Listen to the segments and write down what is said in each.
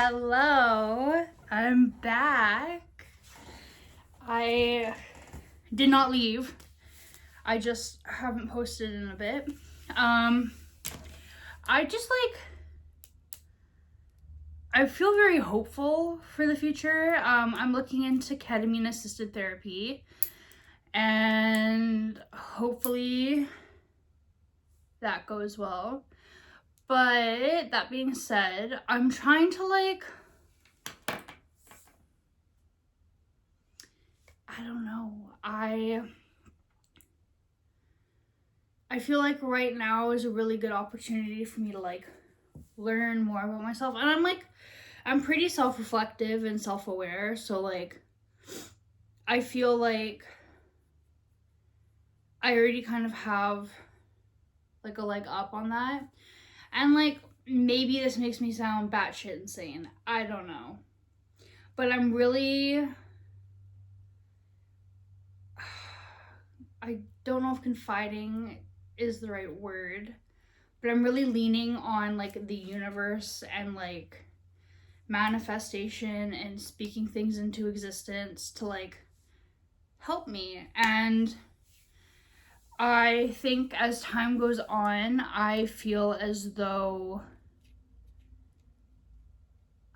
Hello, I'm back. I did not leave. I just haven't posted in a bit. I just I feel very hopeful for the future. I'm looking into ketamine assisted therapy, and hopefully that goes well. But that being said, I'm trying to I don't know. I feel like right now is a really good opportunity for me to learn more about myself. And I'm pretty self-reflective and self-aware, so I feel like I already kind of have a leg up on that. And maybe this makes me sound batshit insane. I don't know. But I'm really I don't know if confiding is the right word, but I'm really leaning on the universe and manifestation and speaking things into existence to help me. And I think as time goes on, I feel as though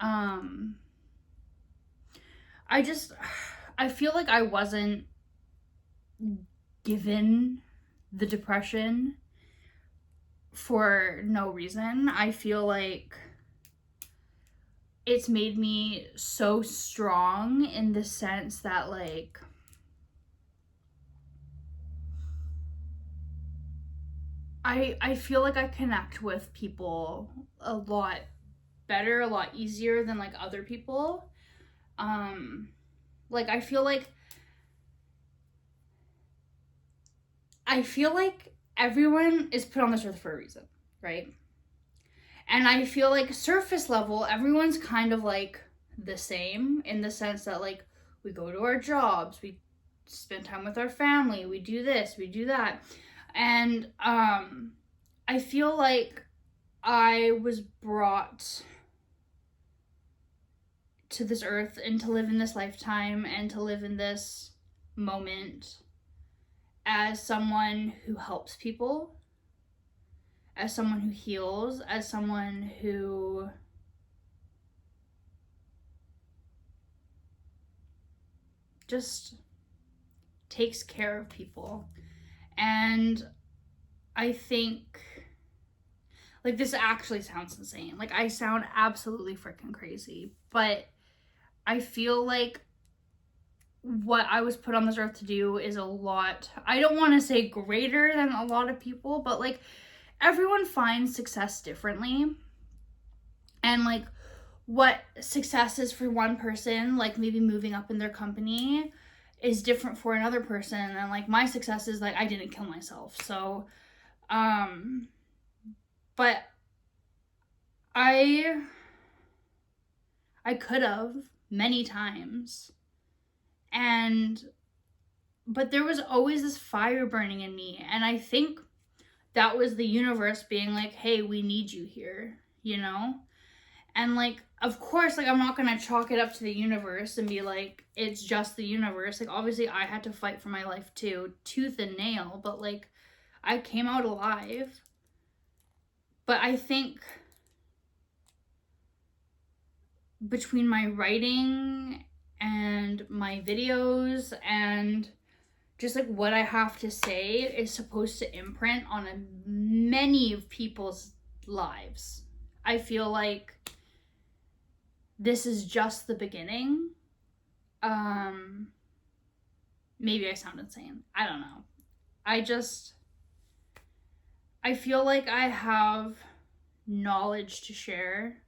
I feel like I wasn't given the depression for no reason. I feel like it's made me so strong in the sense that I feel like I connect with people a lot better, a lot easier than other people. I feel like everyone is put on this earth for a reason, right? And I feel like surface level, everyone's kind of the same in the sense that we go to our jobs, we spend time with our family, we do this, we do that. And I feel like I was brought to this earth and to live in this lifetime and to live in this moment as someone who helps people, as someone who heals, as someone who just takes care of people. And I think this actually sounds insane. I sound absolutely freaking crazy, but I feel like what I was put on this earth to do is a lot, I don't want to say greater than a lot of people, but everyone finds success differently. And what success is for one person, maybe moving up in their company, is different for another person. And my success is I didn't kill myself. So but I could have many times. But there was always this fire burning in me. And I think that was the universe being hey, we need you here, you know? And of course, I'm not gonna chalk it up to the universe and be it's just the universe. Obviously I had to fight for my life too, tooth and nail, but I came out alive. But I think between my writing and my videos and just what I have to say is supposed to imprint on many of people's lives. I feel like this is just the beginning. Maybe I sound insane. I don't know. I feel like I have knowledge to share.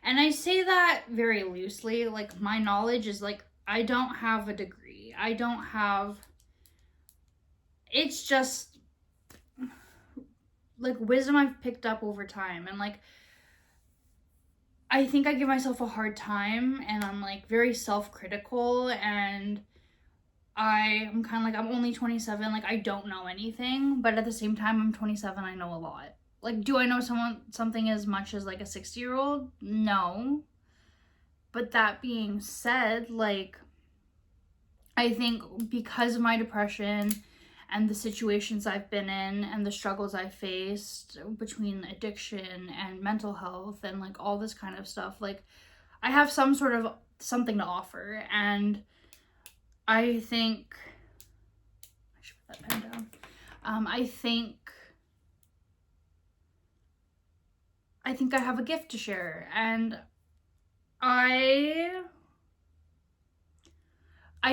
And I say that very loosely. My knowledge is I don't have a degree. I don't have... It's just wisdom I've picked up over time. And I think I give myself a hard time, and I'm very self-critical, and I'm kind of I'm only 27, I don't know anything, but at the same time I'm 27, I know a lot. Do I know something as much as a 60-year-old? No. But that being said, like, I think because of my depression and the situations I've been in and the struggles I faced between addiction and mental health and like all this kind of stuff, like I have some sort of something to offer. And I think I should put that pen down. I think I have a gift to share, and I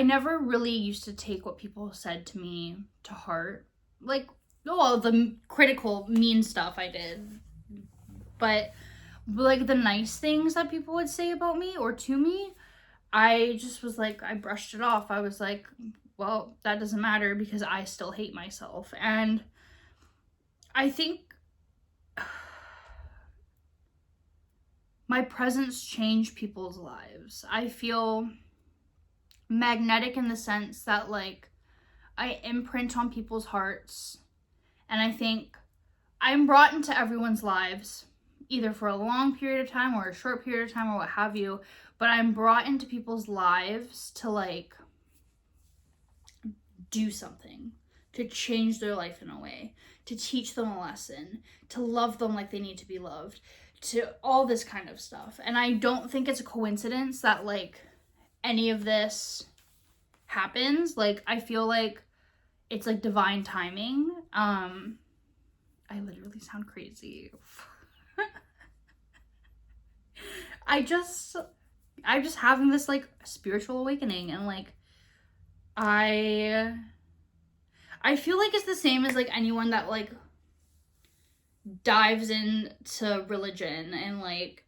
never really used to take what people said to me to heart. Like, oh, the critical, mean stuff I did. But, like, the nice things that people would say about me or to me, I just was like, I brushed it off. I was like, well, that doesn't matter because I still hate myself. And I think my presence changed people's lives. I feel magnetic in the sense that, like, I imprint on people's hearts, and I think I'm brought into everyone's lives, either for a long period of time or a short period of time or what have you, but I'm brought into people's lives to, like, do something, to change their life in a way, to teach them a lesson, to love them like they need to be loved, to all this kind of stuff. And I don't think it's a coincidence that, like, any of this happens. Like, I feel like it's like divine timing. I literally sound crazy. I'm just having this like spiritual awakening, and like I feel like it's the same as like anyone that like dives into religion, and like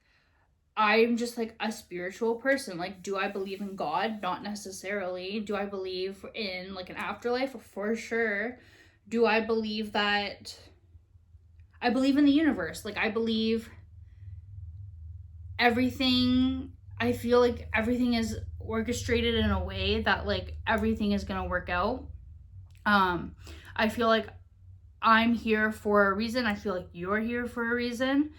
I'm just like a spiritual person. Like, do I believe in God? Not necessarily. Do I believe in like an afterlife? For sure. Do I believe that I believe in the universe? Like, I believe everything, I feel like everything is orchestrated in a way that like everything is gonna work out. I feel like I'm here for a reason. I feel like you're here for a reason.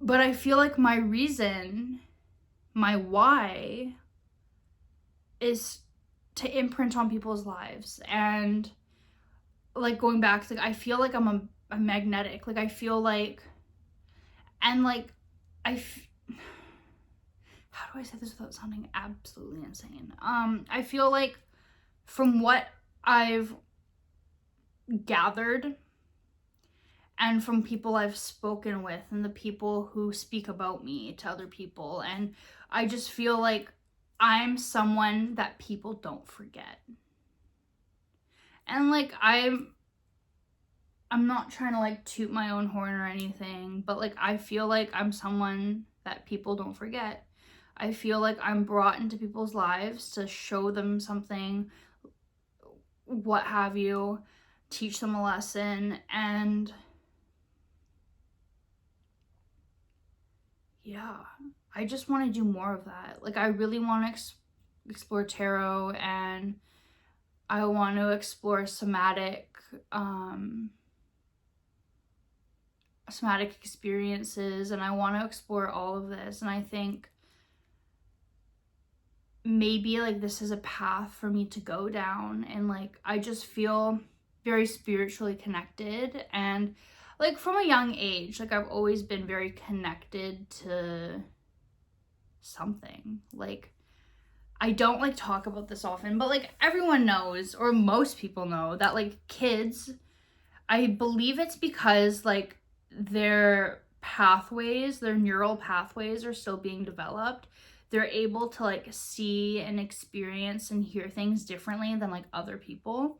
But I feel like my reason, my why, is to imprint on people's lives. And like going back, like I feel like I'm a magnetic. Like I feel like, and like how do I say this without sounding absolutely insane? I feel like from what I've gathered and from people I've spoken with and the people who speak about me to other people, and I just feel like I'm someone that people don't forget. And like I'm not trying to like toot my own horn or anything, but like I feel like I'm someone that people don't forget. I feel like I'm brought into people's lives to show them something, what have you, teach them a lesson, and yeah, I just want to do more of that. Like I really want to explore tarot, and I want to explore somatic experiences, and I want to explore all of this. And I think maybe like this is a path for me to go down, and like I just feel very spiritually connected. And like from a young age, like I've always been very connected to something. Like I don't like talk about this often, but like everyone knows, or most people know, that like kids, I believe it's because like their pathways, their neural pathways are still being developed. They're able to like see and experience and hear things differently than like other people.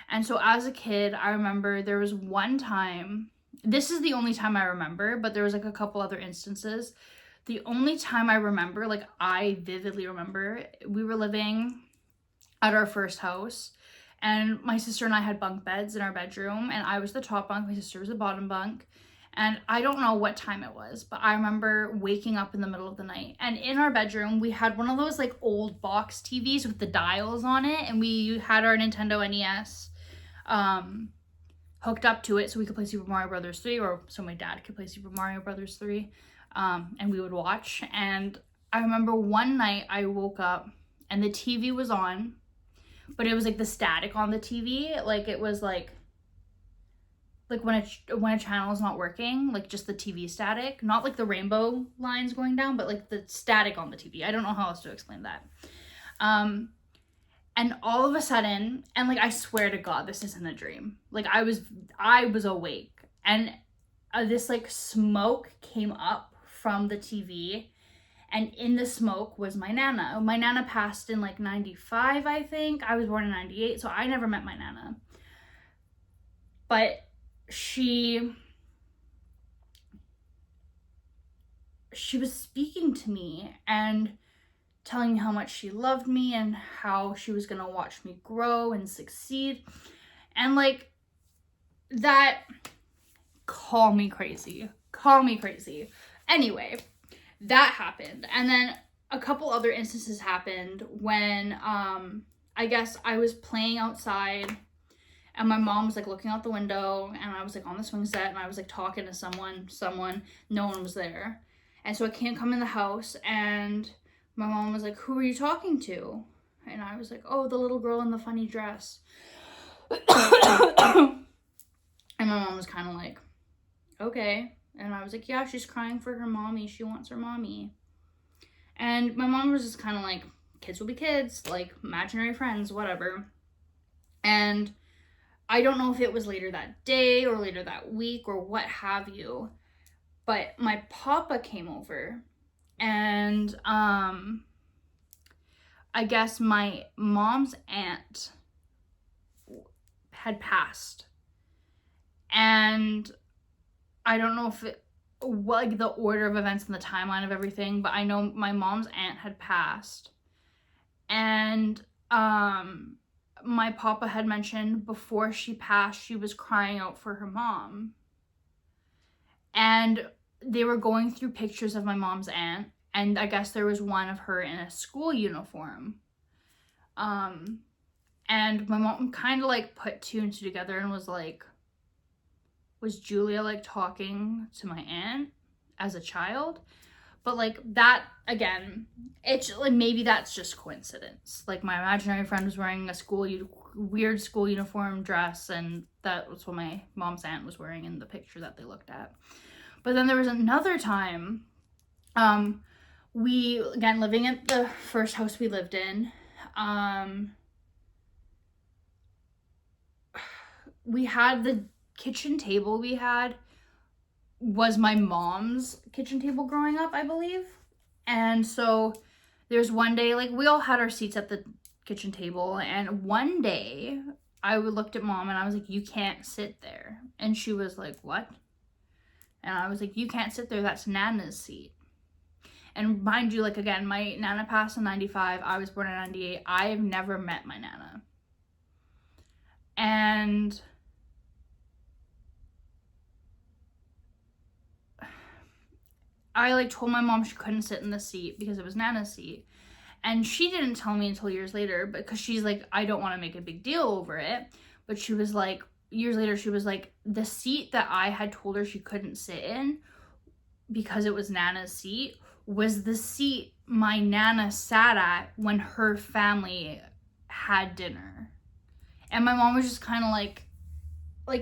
And so as a kid, I remember there was one time, this is the only time I remember, but there was like a couple other instances. The only time I remember, like I vividly remember, we were living at our first house, and my sister and I had bunk beds in our bedroom, and I was the top bunk, my sister was the bottom bunk. And I don't know what time it was, but I remember waking up in the middle of the night. And in our bedroom, we had one of those like old box TVs with the dials on it. And we had our Nintendo NES hooked up to it so we could play Super Mario Brothers 3, or so my dad could play Super Mario Brothers 3. and we would watch. And I remember one night I woke up and the TV was on, but it was like the static on the TV. Like it was like when a channel is not working, like just the TV static, not like the rainbow lines going down, but like the static on the TV. I don't know how else to explain that. And all of a sudden, and like I swear to God, this isn't a dream. Like I was awake, and this like smoke came up from the TV, and in the smoke was my nana. My nana passed in like 95, I think. I was born in 98, so I never met my nana. But she was speaking to me and telling me how much she loved me and how she was gonna watch me grow and succeed. And like that, call me crazy. Anyway, that happened. And then a couple other instances happened when I guess I was playing outside and my mom was like looking out the window, and I was like on the swing set and I was like talking to someone, no one was there. And so I can't come in the house, and my mom was like, "Who are you talking to?" And I was like, "Oh, the little girl in the funny dress." And my mom was kind of like, "Okay." And I was like, "Yeah, she's crying for her mommy. She wants her mommy." And my mom was just kind of like, "Kids will be kids, like imaginary friends, whatever." And I don't know if it was later that day or later that week or what have you, but my papa came over, and I guess my mom's aunt had passed. And I don't know if it, like the order of events and the timeline of everything, but I know my mom's aunt had passed. And my papa had mentioned before she passed, she was crying out for her mom. And they were going through pictures of my mom's aunt, and I guess there was one of her in a school uniform. And my mom kind of like put two and two together and was like, was Julia like talking to my aunt as a child? But like that, again, it's like maybe that's just coincidence. Like my imaginary friend was wearing a weird school uniform dress, and that was what my mom's aunt was wearing in the picture that they looked at. But then there was another time, we, again, living at the first house we lived in, we had the kitchen table we had was my mom's kitchen table growing up, I believe. And so there's one day, like we all had our seats at the kitchen table, and one day I looked at mom and I was like, "You can't sit there." And she was like, "What?" And I was like, "You can't sit there, that's Nana's seat." And mind you, like again, my Nana passed in 95, I was born in 98. I have never met my Nana. And I like told my mom she couldn't sit in the seat because it was Nana's seat. And she didn't tell me until years later, because she's like, "I don't want to make a big deal over it." But she was like, years later, she was like, the seat that I had told her she couldn't sit in because it was Nana's seat was the seat my Nana sat at when her family had dinner. And my mom was just kind of like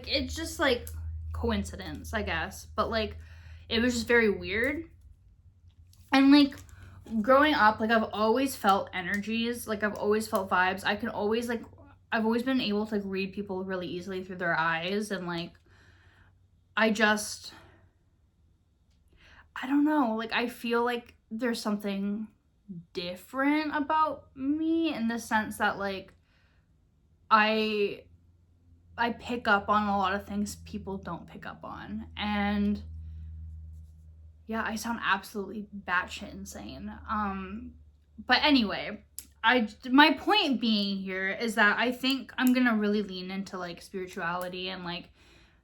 it's just like coincidence, I guess. But like, it was just very weird. And like growing up, like I've always felt energies, like I've always felt vibes. I can always like, I've always been able to like read people really easily through their eyes. And like, I don't know, like I feel like there's something different about me in the sense that like I pick up on a lot of things people don't pick up on. And yeah, I sound absolutely batshit insane. But anyway, my point being here is that I think I'm gonna really lean into like spirituality and like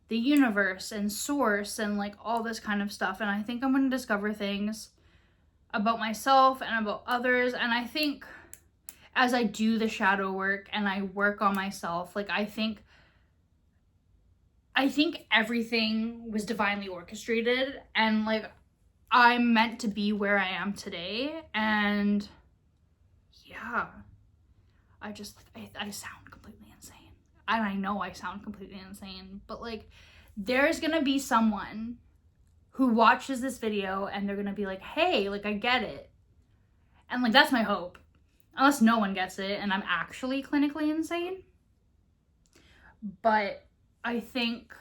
the universe and source and like all this kind of stuff. And I think I'm gonna discover things about myself and about others. And I think as I do the shadow work and I work on myself, like I think everything was divinely orchestrated. And like I'm meant to be where I am today. And yeah, I sound completely insane. And I know I sound completely insane, but like, there's gonna be someone who watches this video and they're gonna be like, hey, like, I get it. And like, that's my hope. Unless no one gets it and I'm actually clinically insane. But I think,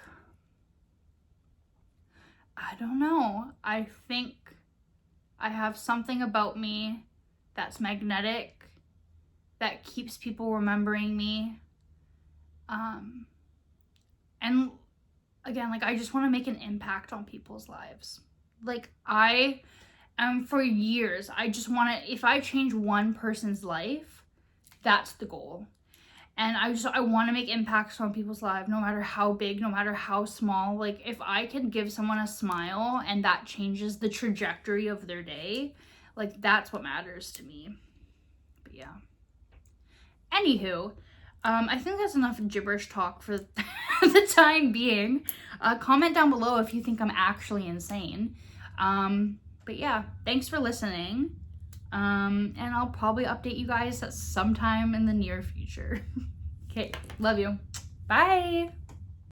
I don't know. I think I have something about me that's magnetic, that keeps people remembering me. And again, like, I just want to make an impact on people's lives. Like, for years, I just want to, if I change one person's life, that's the goal. And I want to make impacts on people's lives, no matter how big, no matter how small. Like, if I can give someone a smile and that changes the trajectory of their day, like, that's what matters to me. But yeah. Anywho, I think that's enough gibberish talk for the time being. Comment down below if you think I'm actually insane. But yeah, thanks for listening. And I'll probably update you guys at sometime in the near future. Okay, love you. Bye.